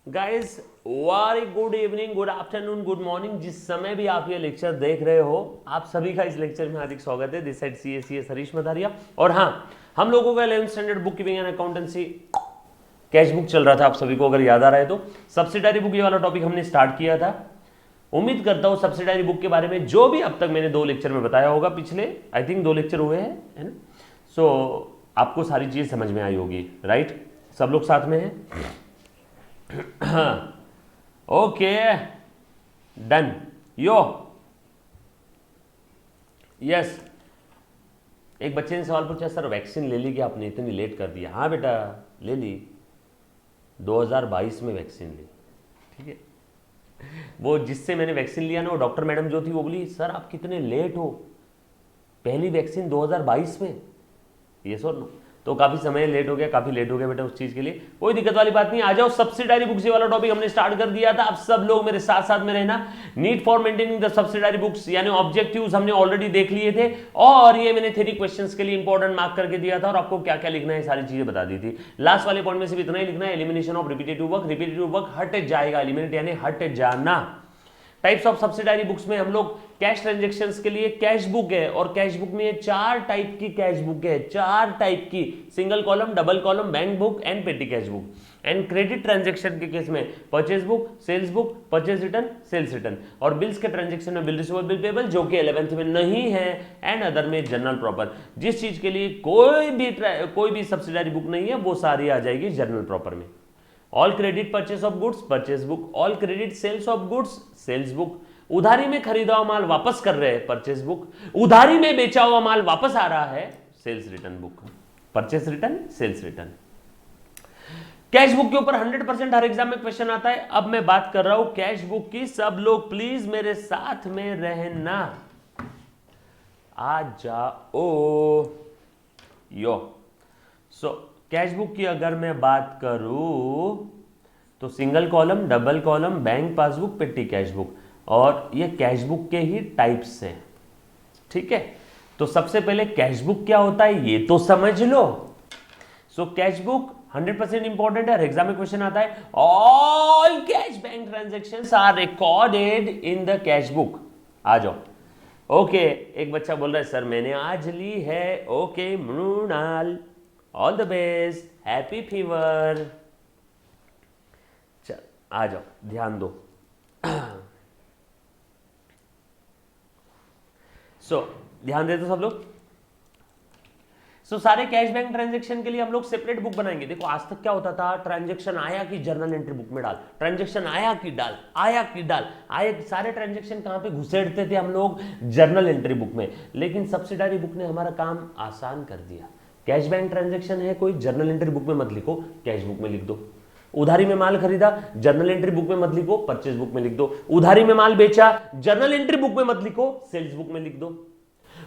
Guys very good evening, good afternoon, good morning. जिस समय भी आप ये लेक्चर देख रहे हो, आप सभी का इस लेक्चर में हार्दिक स्वागत है। दिस साइड सी हरीश मधारिया। और हाँ, हम लोगों का 11th standard book keeping and accountancy cash book चल रहा था। आप सभी को अगर याद आ रहा है तो सब्सिडारी बुक ये वाला टॉपिक हमने स्टार्ट किया था। उम्मीद करता हूँ सब्सिडारी बुक के बारे में जो भी अब तक मैंने 2 लेक्चर में बताया होगा, पिछले आई थिंक 2 लेक्चर हुए हैं, है ना। सो आपको सारी चीज समझ में आई होगी, राइट। सब लोग साथ में हैं? Okay, done. यो यस, एक बच्चे ने सवाल पूछा, सर वैक्सीन ले ली क्या आपने, इतनी लेट कर दिया। हाँ बेटा, ले ली, 2022 में वैक्सीन ली। ठीक है, वो जिससे मैंने वैक्सीन लिया ना, वो डॉक्टर मैडम जो थी, वो बोली सर आप कितने लेट हो, पहली वैक्सीन 2022 में। ये सर नो, तो काफी समय लेट हो गया, काफी लेट हो गया बेटा उस चीज के लिए। कोई दिक्कत वाली बात नहीं, आ जाओ। सब्सिडारी बुक्स वाला टॉपिक हमने स्टार्ट कर दिया था। आप सब लोग मेरे साथ साथ में रहना। Need for maintaining the subsidiary books यानी ऑब्जेक्टिव्स हमने ऑलरेडी देख लिए थे, और ये मैंने थ्योरी क्वेश्चंस के लिए इंपॉर्टेंट मार्क करके दिया था, और आपको क्या क्या लिखना है सारी चीजें बता दी थी। लास्ट वाले पॉइंट में सिर्फ इतना ही लिखना है, elimination of repetitive work. Repetitive work हट जाएगा, एलिमिनेट यानी हट जाना। टाइप्स ऑफ सब्सिडारी बुक्स में हम लोग कैश ट्रांजैक्शंस के लिए कैश बुक है, और कैश बुक में 4 टाइप की कैश बुक है, 4 टाइप की, single column, double column, bank book and petty cash book. And credit transaction के केस में purchase book, sales book, purchase return, sales return. और बिल्स के ट्रांजैक्शन में बिल रिसीवेबल, बिल पेबल, जो कि 11th में नहीं है, एंड अदर में जनरल प्रॉपर। जिस चीज के लिए कोई भी सब्सिडारी बुक नहीं है, वो सारी आ जाएगी जनरल प्रॉपर में। All credit purchase of goods, purchase book. All credit sales of goods, sales book. उधारी में खरीदा हुआ माल वापस कर रहे हैं, परचेस बुक। उधारी में बेचा हुआ माल वापस आ रहा है, sales return book. Purchase return, sales return. Cash book के ऊपर 100% हर एग्जाम में क्वेश्चन आता है। अब मैं बात कर रहा हूं कैश बुक की। सब लोग प्लीज मेरे साथ में रहना, आ जाओ। यो सो कैश बुक की अगर मैं बात करूं तो single column, double column, bank passbook, पेटी कैश बुक, और ये कैश बुक के ही टाइप्स हैं। ठीक है, तो सबसे पहले कैश बुक क्या होता है ये तो समझ लो। सो कैश बुक 100% इंपॉर्टेंट है, एग्जाम में क्वेश्चन आता है। All cash bank transactions are recorded in the cash book. आ जाओ। ओके, एक बच्चा बोल रहा है सर मैंने आज ली है। Okay Mrinal, all the best, happy fever. चल आ जाओ, ध्यान दो। ध्यान दे दो सब लोग। सारे कैश बैंक ट्रांजैक्शन के लिए हम लोग सेपरेट बुक बनाएंगे। देखो आज तक क्या होता था, ट्रांजैक्शन आया कि जर्नल एंट्री बुक में डाल, ट्रांजैक्शन आया कि डाल, आया कि डाल, आए सारे ट्रांजैक्शन कहां पे घुसेड़ते थे हम लोग, जर्नल एंट्री बुक में। लेकिन सब्सिडारी बुक ने हमारा काम आसान कर दिया। कैश बैंक ट्रांजैक्शन है कोई, जर्नल एंट्री बुक में मत लिखो, कैश बुक में लिख दो। उधारी में माल खरीदा, जर्नल एंट्री बुक में मत लिखो, परचेज बुक में लिख दो। उधारी में माल बेचा, जर्नल एंट्री बुक में मत लिखो, सेल्स बुक में लिख दो।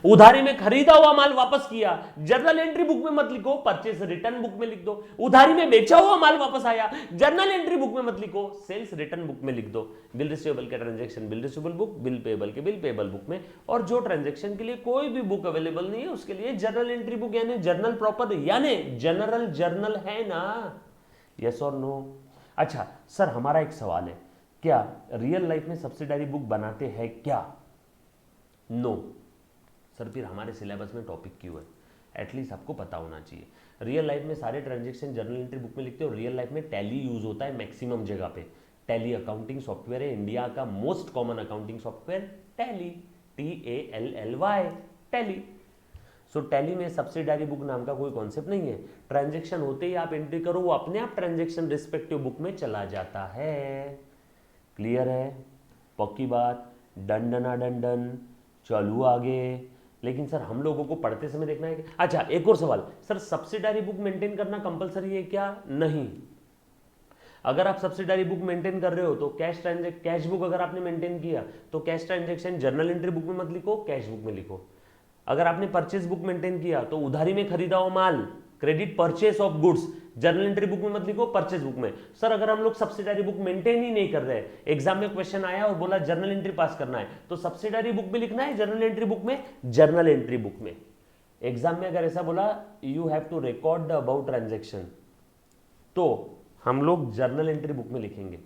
उधारी में खरीदा हुआ माल वापस किया, जर्नल एंट्री बुक में मत लिखो, परचेस रिटर्न बुक में लिख दो। उधारी में बेचा हुआ माल वापस आया, जर्नल एंट्री बुक में मत लिखो, सेल्स रिटर्न बुक में लिख दो। बिल रिसीवेबल के transaction bill receivable book, bill payable के बिल पेबल बुक में, और जो ट्रांजैक्शन के लिए कोई भी बुक अवेलेबल नहीं है उसके लिए जर्नल एंट्री बुक यानी जर्नल प्रॉपर यानी जनरल जर्नल है ना। यस और नो? अच्छा सर हमारा एक सवाल है, क्या रियल लाइफ में सब्सिडारी बुक बनाते हैं क्या? नो सर, फिर हमारे सिलेबस में टॉपिक क्यों है? एटलीस्ट आपको पता होना चाहिए। रियल लाइफ में सारे ट्रांजैक्शन जर्नल एंट्री बुक में लिखते हो। रियल लाइफ में टैली यूज होता है मैक्सिमम जगह पे। टैली अकाउंटिंग सॉफ्टवेयर है, इंडिया का most common accounting software tally, TALLY, tally. Tally में सब्सिडारी बुक नाम का कोई कॉन्सेप्ट नहीं है। ट्रांजेक्शन होते ही आप एंट्री करो, वो अपने आप ट्रांजेक्शन रिस्पेक्टिव बुक में चला जाता है। क्लियर है? पक्की बात? डन डना डन डन। चलू आगे। लेकिन सर हम लोगों को पढ़ते समय देखना है कि अच्छा एक और सवाल, सर सब्सिडारी बुक मेंटेन करना कंपलसरी है क्या? नहीं। अगर आप सब्सिडारी बुक मेंटेन कर रहे हो तो कैश बुक अगर आपने मेंटेन किया तो cash transaction journal entry book में मत लिखो, कैश बुक में लिखो। अगर आपने परचेज बुक मेंटेन किया तो उधारी में खरीदा हुआ माल, credit purchase of goods, journal entry book में मत लिखो, परचेज बुक में। सर अगर हम लोग सब्सिडारी बुक मेंटेन ही नहीं कर रहे, एग्जाम में क्वेश्चन आया और बोला जर्नल एंट्री पास करना है, तो सब्सिडारी बुक में लिखना है, जर्नल एंट्री बुक में? जर्नल एंट्री बुक में। एग्जाम में अगर ऐसा बोला you have to record the about transaction, तो हम लोग जर्नल एंट्री बुक में लिखेंगे।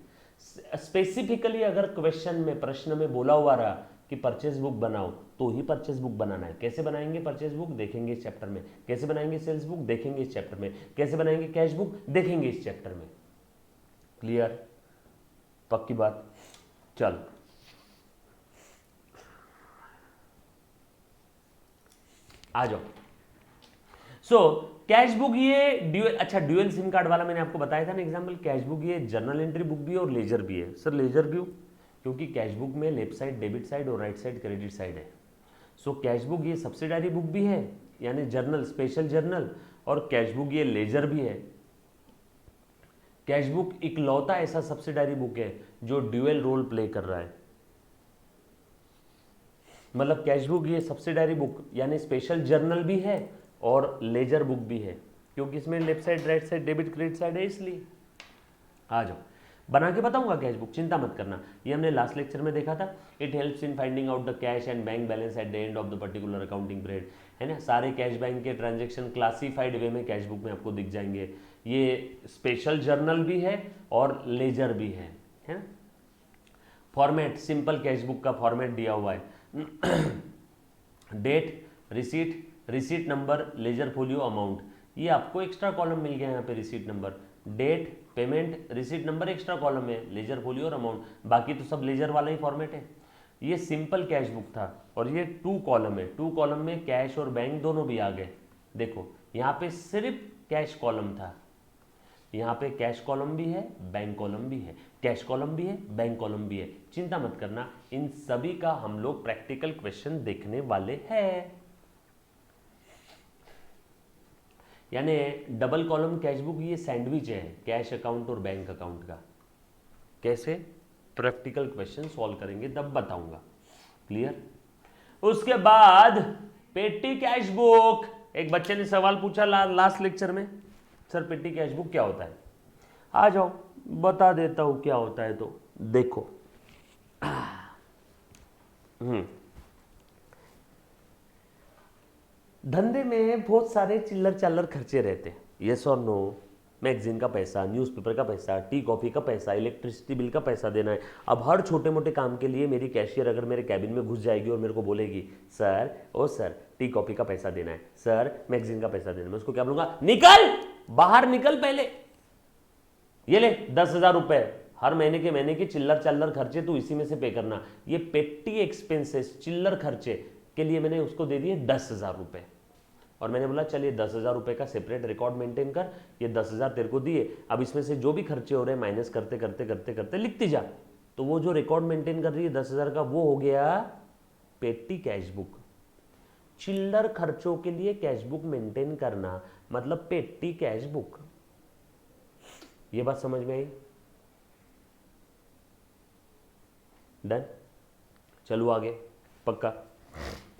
स्पेसिफिकली अगर क्वेश्चन में, प्रश्न में बोला हुआ रहा कि परचेज बुक बनाओ, तो ही परचेज बुक बनाना है। कैसे बनाएंगे परचेज बुक, देखेंगे इस चैप्टर में। कैसे बनाएंगे सेल्स बुक, देखेंगे इस चैप्टर में। कैसे बनाएंगे कैश बुक, देखेंगे इस चैप्टर में। क्लियर, पक्की बात। चलो आ जाओ। सो कैश बुक ये ड्यूअल, अच्छा ड्यूअल सिम कार्ड वाला मैंने आपको बताया था ना एग्जांपल। कैश बुक ये जर्नल एंट्री बुक भी है और लेजर भी है। सर लेजर क्यों? क्योंकि कैश बुक में लेफ्ट साइड डेबिट साइड और राइट साइड क्रेडिट साइड है। सो कैश बुक ये सब्सिडारी बुक भी है, यानी जर्नल, स्पेशल जर्नल, और कैश बुक ये लेजर भी है। कैश बुक इकलौता ऐसा सब्सिडारी बुक है जो ड्यूअल रोल प्ले कर रहा है। मतलब कैश बुक ये सब्सिडारी बुक यानी स्पेशल जर्नल भी है और लेजर बुक भी है, क्योंकि इसमें left side right side debit credit side है, इसलिए। आ जाओ, बना के बताऊंगा कैश बुक, चिंता मत करना। ये हमने लास्ट लेक्चर में देखा था। It helps in finding out the cash and bank balance at the end of the particular accounting period, है ना। सारे कैश बैंक के ट्रांजेक्शन क्लासिफाइड वे में कैश बुक में आपको दिख जाएंगे। ये स्पेशल जर्नल भी है और लेजर भी है ना। फॉर्मेट सिंपल कैश बुक का फॉर्मेट दिया हुआ है। Date, receipt, receipt number, ledger folio, amount, ये आपको एक्स्ट्रा कॉलम मिल गया यहाँ पे। Receipt number, date, payment, receipt number extra column में, लेजर फोलियो और अमाउंट, बाकी तो सब लेजर वाला ही फॉर्मेट है। ये सिंपल कैश बुक था और ये 2 कॉलम है। 2 कॉलम में कैश और बैंक दोनों भी आ गए। देखो यहाँ पे सिर्फ कैश कॉलम था, यहाँ पे कैश कॉलम भी है, बैंक कॉलम भी है, कैश कॉलम भी है, बैंक कॉलम भी है। चिंता मत करना, इन सभी का हम लोग प्रैक्टिकल क्वेश्चन देखने वाले हैं। यानी डबल कॉलम कैश बुक ये सैंडविच है कैश अकाउंट और बैंक अकाउंट का। कैसे? प्रैक्टिकल क्वेश्चन सॉल्व करेंगे तब बताऊंगा। क्लियर? उसके बाद पेटी कैश बुक। एक बच्चे ने सवाल पूछा लास्ट लेक्चर में, सर पेटी कैश बुक क्या होता है? आ जाओ बता देता हूं क्या होता है। तो देखो, धंधे में बहुत सारे चिल्लर चालर खर्चे रहते हैं। यस और नो, मैगजीन का पैसा, न्यूज़पेपर का पैसा, टी कॉफ़ी का पैसा, इलेक्ट्रिसिटी बिल का पैसा देना है। अब हर छोटे मोटे काम के लिए मेरी कैशियर अगर मेरे कैबिन में घुस जाएगी और मेरे को बोलेगी सर, ओ सर टी कॉफ़ी का पैसा देना है, सर मैगजीन का पैसा देना है, मैं उसको क्या बोलूँगा? निकल बाहर, निकल पहले, ये ले 10,000 रुपये, हर महीने के चिल्लर चालर खर्चे तू इसी में से पे करना। ये पेटी एक्सपेंसेस, चिल्लर खर्चे के लिए मैंने उसको दे दिए 10,000 रुपये। और मैंने बोला चलिए 10,000 रुपये का सेपरेट रिकॉर्ड मेंटेन कर, ये 10,000 तेरे को दिए, अब इसमें से जो भी खर्चे हो रहे हैं माइनस करते करते करते करते लिखती जा। तो वो जो रिकॉर्ड मेंटेन कर रही है 10,000 का, वो हो गया पेटी कैश बुक। चिल्लर खर्चों के लिए कैश बुक मेंटेन करना मतलब पेटी कैश बुक। ये बात समझ में आई? डन? चलो आगे, पक्का?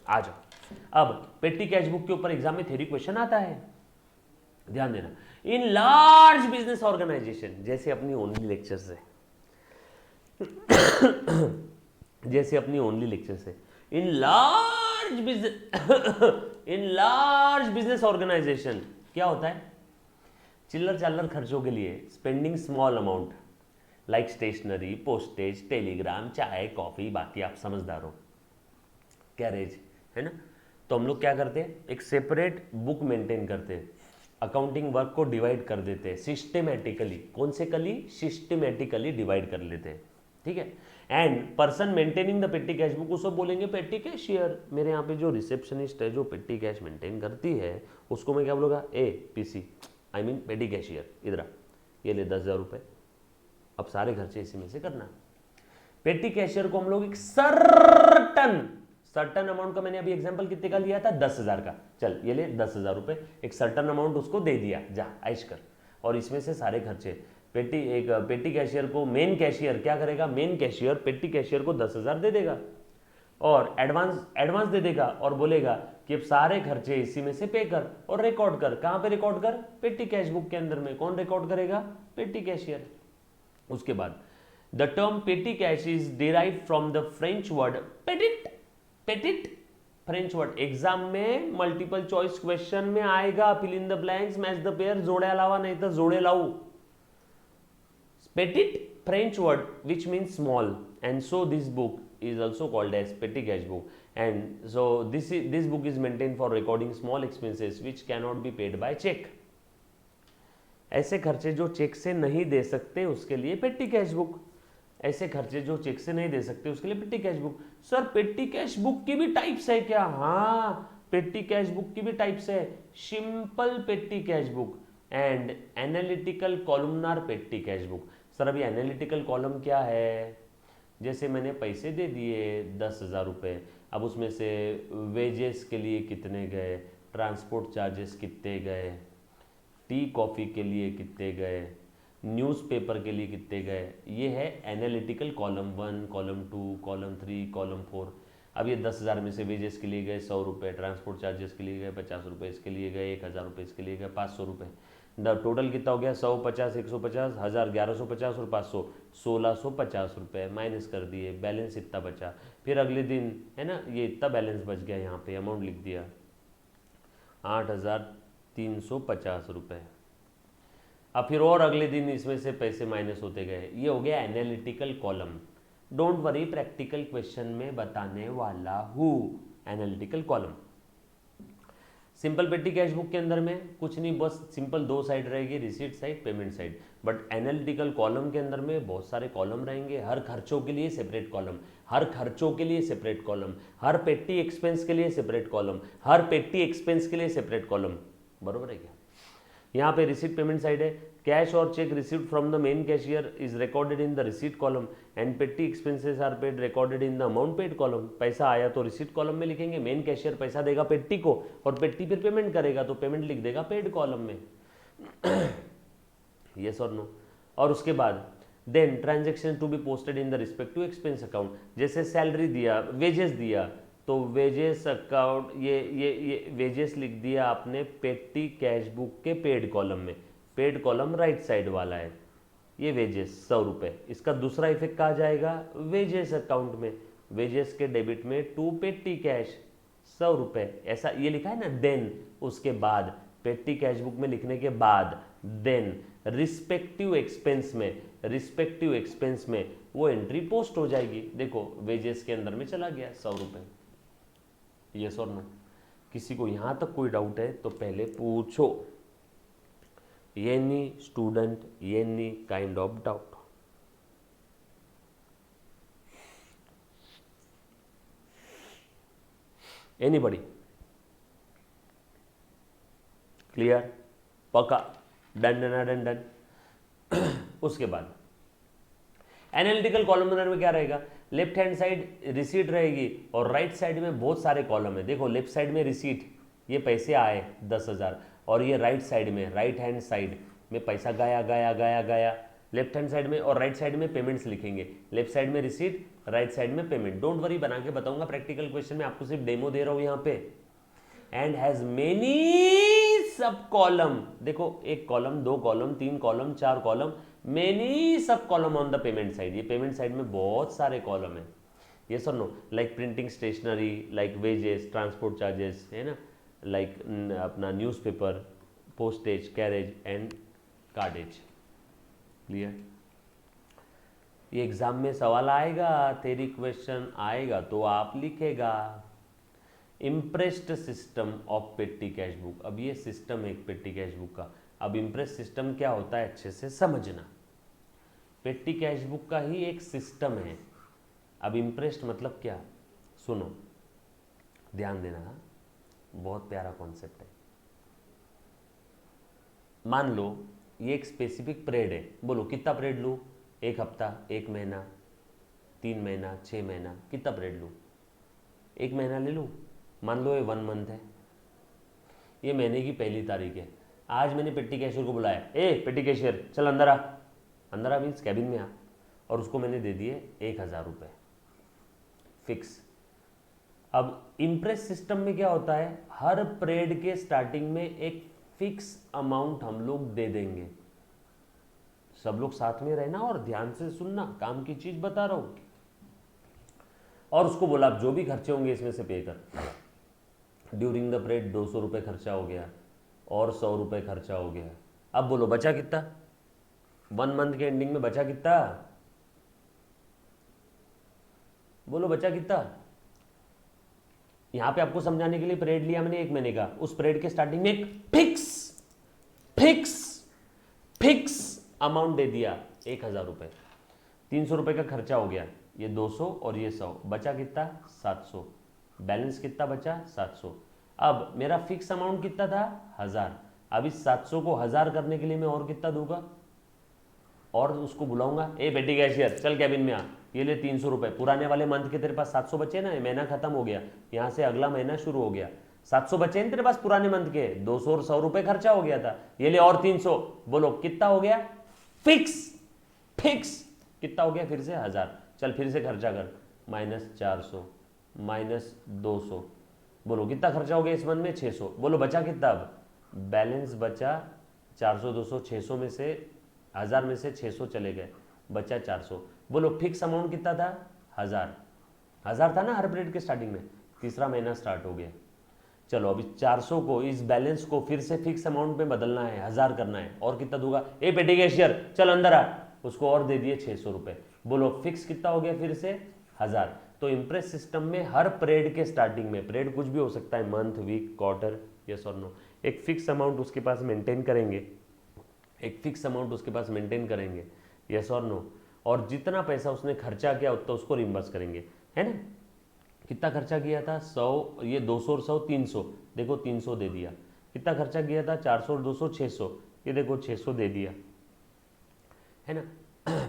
आ जाओ। अब पेटी कैश बुक के ऊपर एग्जाम में थ्योरी क्वेश्चन आता है, ध्यान देना। इन लार्ज बिजनेस ऑर्गेनाइजेशन, जैसे अपनी ओनली लेक्चर से जैसे अपनी ओनली लेक्चर से, इन लार्ज बिजनेस ऑर्गेनाइजेशन क्या होता है? चिल्लर चालर खर्चों के लिए spending small amount like stationery, postage, telegram, chai, coffee, बाकी आप समझदार हो, कैरेज, है ना। तो हम लोग क्या करते हैं, एक सेपरेट बुक मेंटेन करते हैं, अकाउंटिंग वर्क को डिवाइड कर देते हैं सिस्टेमेटिकली। कौन से कली? सिस्टेमेटिकली डिवाइड कर लेते हैं, ठीक है। एंड पर्सन मेंटेनिंग द पेटी कैश बुक, उसको बोलेंगे पेटी कैशियर। मेरे यहाँ पे जो रिसेप्शनिस्ट है जो पेटी कैश मेंटेन करती है, उसको मैं क्या बोलूँगा? पीसी, आई मीन पेटी कैशियर। इधर ये ले 10,000 रुपये, अब सारे खर्चे इसी में से करना। पेटी कैशियर को हम लोग एक सर्टन अमाउंट का, मैंने अभी एग्जांपल कितने का लिया था? 10,000 का। चल ये ले 10,000 रुपये, एक सर्टन अमाउंट उसको दे दिया, जा ऐश कर, और इसमें से सारे खर्चे। पेटी कैशियर को मेन कैशियर क्या करेगा? मेन कैशियर पेटी कैशियर को 10,000 दे देगा और एडवांस दे देगा और बोलेगा कि अब सारे खर्चे इसी में से पे कर और रिकॉर्ड कर। कहाँ पे रिकॉर्ड कर? पेटी कैश बुक के अंदर में। कौन रिकॉर्ड करेगा? पेटी कैशियर। उसके बाद the term petty cash is derived from the French word petit. Petit French word, exam में मल्टीपल चॉइस क्वेश्चन में आएगा। Fill in the blanks, match the pair, जोड़े अलावा नहीं तो जोड़े लाऊ। Petit French word which means small, and so this book is also called as petty cash book, and so this book is maintained for recording small expenses which cannot be paid by check. ऐसे खर्चे जो check से नहीं दे सकते उसके लिए पेटी cash book, ऐसे खर्चे जो चेक से नहीं दे सकते उसके लिए पेटी कैश बुक। सर पेटी कैश बुक की भी टाइप्स है क्या? हाँ, पेटी कैश बुक की भी टाइप्स है, सिंपल पेटी cash book and analytical columnar पेटी कैश बुक। सर अभी एनालिटिकल कॉलम क्या है? जैसे मैंने पैसे दे दिए 10,000 रुपये, अब उसमें से वेजेस के लिए कितने गए, ट्रांसपोर्ट चार्जेस कितने गए, टी कॉफ़ी के लिए कितने गए, न्यूज़पेपर के लिए कितने गए, ये है analytical column 1, column 2, column 3, column 4। अब ये 10,000 में से वेजेस के लिए गए 100 रुपये, ट्रांसपोर्ट चार्जेस के लिए गए 50 रुपये, इसके लिए गए 1,000 रुपये, इसके लिए गए 500 रुपये। टोटल कितना हो गया? 100, 50, 150, 1000, 1150 और 500, 1650 रुपये माइनस कर दिए, बैलेंस इतना बचा। फिर अगले दिन है ना, ये इतना बैलेंस बच गया, यहाँ पे अमाउंट लिख दिया 8,350 रुपये। अब फिर और अगले दिन इसमें से पैसे माइनस होते गए, ये हो गया analytical column. Don't worry, practical question में बताने वाला हूँ एनालिटिकल कॉलम। सिंपल पेटी कैश बुक के अंदर में कुछ नहीं, बस सिंपल 2 साइड रहेगी, receipt side, payment side. But analytical column के अंदर में बहुत सारे कॉलम रहेंगे, हर खर्चों के लिए सेपरेट कॉलम, हर खर्चों के लिए सेपरेट कॉलम, हर पेटी एक्सपेंस के लिए सेपरेट कॉलम, हर पेटी एक्सपेंस के लिए सेपरेट कॉलम। बरोबर है क्या? यहाँ पे रिसीट पेमेंट साइड है, कैश और cheque received from the main cashier is recorded in the receipt column and petty expenses are paid recorded in the amount paid column. पैसा आया तो रिसीट कॉलम में लिखेंगे, मेन कैशियर पैसा देगा पेटी को और पेटी फिर पेमेंट करेगा तो पेमेंट लिख देगा पेड कॉलम में। यस और नो? और उसके बाद then transaction to be posted in the respective expense account, जैसे सैलरी दिया, वेजेस दिया तो वेजेस अकाउंट, ये वेजेस लिख दिया आपने पेटी कैश बुक के पेड कॉलम में, पेड कॉलम राइट साइड वाला है, ये वेजेस 100 रुपये। इसका दूसरा इफेक्ट कहा जाएगा वेजेस अकाउंट में, वेजेस के डेबिट में टू पेटी कैश 100 रुपये, ऐसा ये लिखा है ना। देन उसके बाद पेटी कैश बुक में लिखने के बाद देन रिस्पेक्टिव एक्सपेंस में वो एंट्री पोस्ट हो जाएगी। देखो वेजेस के अंदर में चला गया 100 रुपये। यस और नो? किसी को यहां तक कोई डाउट है तो पहले पूछो। Any student, any kind of doubt? Anybody? Clear? पक्का? Done done done done. उसके बाद एनालिटिकल कॉलमनर में क्या रहेगा? लेफ्ट हैंड साइड रिसीट रहेगी और राइट साइड में बहुत सारे कॉलम है। देखो लेफ्ट साइड में रिसीट, ये पैसे आए 10,000, और ये राइट साइड में, राइट हैंड साइड में पैसा गया गया गया गया, लेफ्ट हैंड साइड में, और राइट साइड में पेमेंट्स लिखेंगे, लेफ्ट साइड में रिसीट, राइट साइड में पेमेंट। डोंट वरी, बना के बताऊंगा प्रैक्टिकल क्वेश्चन में, आपको सिर्फ डेमो दे रहा हूं यहाँ पे। And has many sub column, देखो 1 column, 2 column, 3 column, 4 column, many sub column on the payment side. ये पेमेंट साइड में बहुत सारे कॉलम है। यस और नो? Like printing stationery, like wages, transport charges, है ना, लाइक अपना newspaper, postage, carriage and cartage. Clear? ये एग्जाम में सवाल आएगा, तेरी क्वेश्चन आएगा तो आप लिखेगा imprest system of petty cash book. अब ये सिस्टम है एक पेटी कैश बुक का। अब इम्प्रेस सिस्टम क्या होता है अच्छे से समझना। पेटी कैश बुक का ही एक सिस्टम है। अब इम्प्रेस्ड मतलब क्या? सुनो, ध्यान देना, बहुत प्यारा कॉन्सेप्ट है। मान लो ये एक स्पेसिफिक पीरियड है, बोलो कितना पीरियड लूँ? 1 हफ्ता, 1 महीना, 3 महीना, 6 महीना, कितना पीरियड लूँ? 1 महीना ले लूँ। मान लो ये 1 मंथ है, ये महीने की 1 तारीख है। आज मैंने पेटी कैशियर को बुलाया, ए पेटी कैशियर चल अंदर आ, अंदर आ मीन्स कैबिन में आ, और उसको मैंने दे दिए 1,000 रुपये फिक्स। अब इम्प्रेस सिस्टम में क्या होता है, हर पीरियड के स्टार्टिंग में एक फिक्स अमाउंट हम लोग दे देंगे। सब लोग साथ में रहना और ध्यान से सुनना, काम की चीज बता रहा हूं। और उसको बोला जो भी खर्चे होंगे इसमें से पे कर। ड्यूरिंग द पीरियड 200 रुपये खर्चा हो गया और 100 रुपये खर्चा हो गया। अब बोलो बचा कितना? 1 मंथ के एंडिंग में बचा कितना, बोलो बचा कितना। यहां पे आपको समझाने के लिए पीरियड लिया मैंने 1 महीने का, उस पीरियड के स्टार्टिंग में एक फिक्स फिक्स फिक्स अमाउंट दे दिया 1000 रुपए, 300 रुपए का खर्चा हो गया, ये 200 और ये 100, बचा कितना 700, बैलेंस कितना बचा 700। अब मेरा फिक्स अमाउंट कितना था 1000, अब इस 700 को 1000 करने के लिए मैं और कितना दूंगा, और उसको बुलाऊंगा, ए बेटी कैशियर चल कैबिन में आ, ये ले 300 रुपए, पुराने वाले मंथ के तेरे पास 700 बचे ना, महीना खत्म हो गया, यहां से अगला महीना शुरू हो गया, 700 बचे हैं तेरे पास पुराने मंथ के, 200 और 100 रुपए खर्चा हो गया था, ये ले और 300, बोलो कितना हो गया फिक्स, फिक्स कितना हो गया फिर से 1000, चल फिर से खर्चा कर, -400 -200, बोलो कितना खर्चा हो गया इस मंथ में 600, बोलो बचा कितना, अब बैलेंस बचा 400 200 600 में से 1000 में से 600 चले गए, बचा 400, बोलो फिक्स अमाउंट कितना था 1000 था ना हर पीरियड के स्टार्टिंग में, तीसरा महीना स्टार्ट हो गया, चलो अभी 400 को इस बैलेंस को फिर से फिक्स अमाउंट में बदलना है, 1000 करना है, और कितना दूंगा, ए पेटी कैशियर चल अंदर आ, उसको और दे दिए 600 रुपए, बोलो फिक्स कितना हो गया फिर से 1000। तो इम्प्रेस सिस्टम में हर पीरियड के स्टार्टिंग में, पीरियड कुछ भी हो सकता है, मंथ वीक क्वार्टर, यस और नो, एक फिक्स अमाउंट उसके पास मेंटेन करेंगे, एक फिक्स अमाउंट उसके पास मेंटेन करेंगे, यस और नो, और जितना पैसा उसने खर्चा किया उतना उसको रिम्बर्स करेंगे, है ना। कितना खर्चा किया था 100, ये 200 और 100 300, देखो 300 दे दिया, कितना खर्चा किया था 400 और 200 600, ये देखो 600 दे दिया, है ना।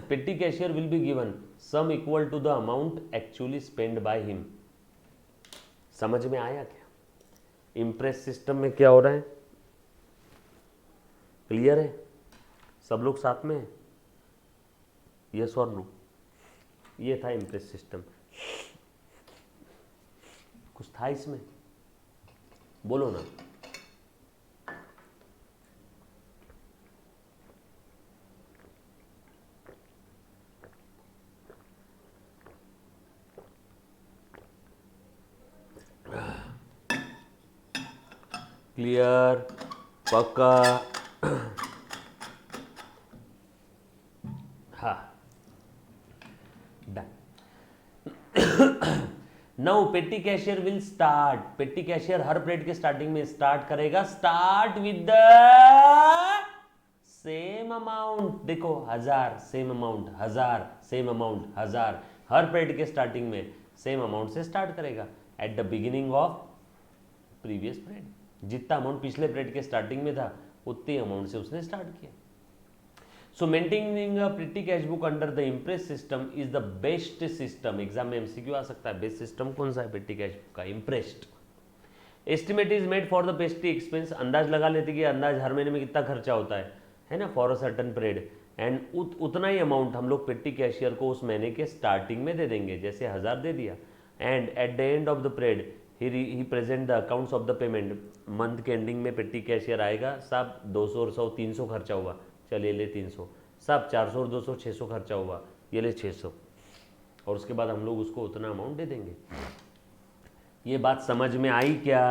Petty cashier will be given sum equal to the amount actually spend by him. समझ में आया क्या, इम्प्रेस सिस्टम में क्या हो रहा है, क्लियर है, सब लोग साथ में, यस और नो, ये था इम्प्रेस सिस्टम। कुछ था इसमें, बोलो ना, क्लियर, पक्का, हाँ डन। नाउ पेटी कैशियर विल स्टार्ट, पेटी कैशियर हर पीरियड के स्टार्टिंग में स्टार्ट करेगा, start with the same amount, देखो 1000 सेम अमाउंट, 1000 सेम अमाउंट, 1000 हर पीरियड के स्टार्टिंग में सेम अमाउंट से स्टार्ट करेगा at the beginning of previous period, जितना अमाउंट पिछले पीरियड के स्टार्टिंग में था उतनी अमाउंट से उसने स्टार्ट किया। सो मेंटेनिंग अ पेटी cash book under the impress system is the best system. Exam में एमसीक्यू आ सकता है, बेस्ट सिस्टम कौन सा है पेटी कैश बुक का, impressed. Estimate is made for the पेटी एक्सपेंस, अंदाज लगा लेते कि अंदाज हर महीने में कितना खर्चा होता है ना, for a certain period, and उतना ही अमाउंट हम लोग पेटी कैशियर को उस महीने के स्टार्टिंग में दे देंगे, जैसे 1000 दे दिया, and at the end of the period he present the accounts of the payment, month के एंडिंग में पेटी कैशियर आएगा, सब 200 और 100 300 खर्चा हुआ, चलिए ले 300, सब 400 और 200 600 खर्चा हुआ, ये ले 600, और उसके बाद हम लोग उसको उतना अमाउंट दे देंगे। ये बात समझ में आई क्या,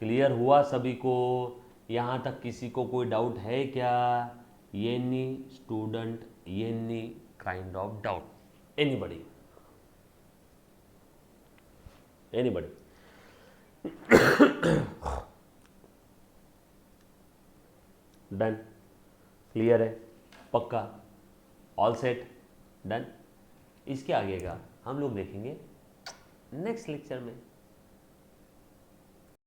क्लियर हुआ सभी को, यहाँ तक किसी को कोई डाउट है क्या, any student, any kind of doubt, anybody, anybody, done, clear है, पक्का, ऑल सेट, डन। इसके आगे का हम लोग देखेंगे नेक्स्ट लेक्चर में।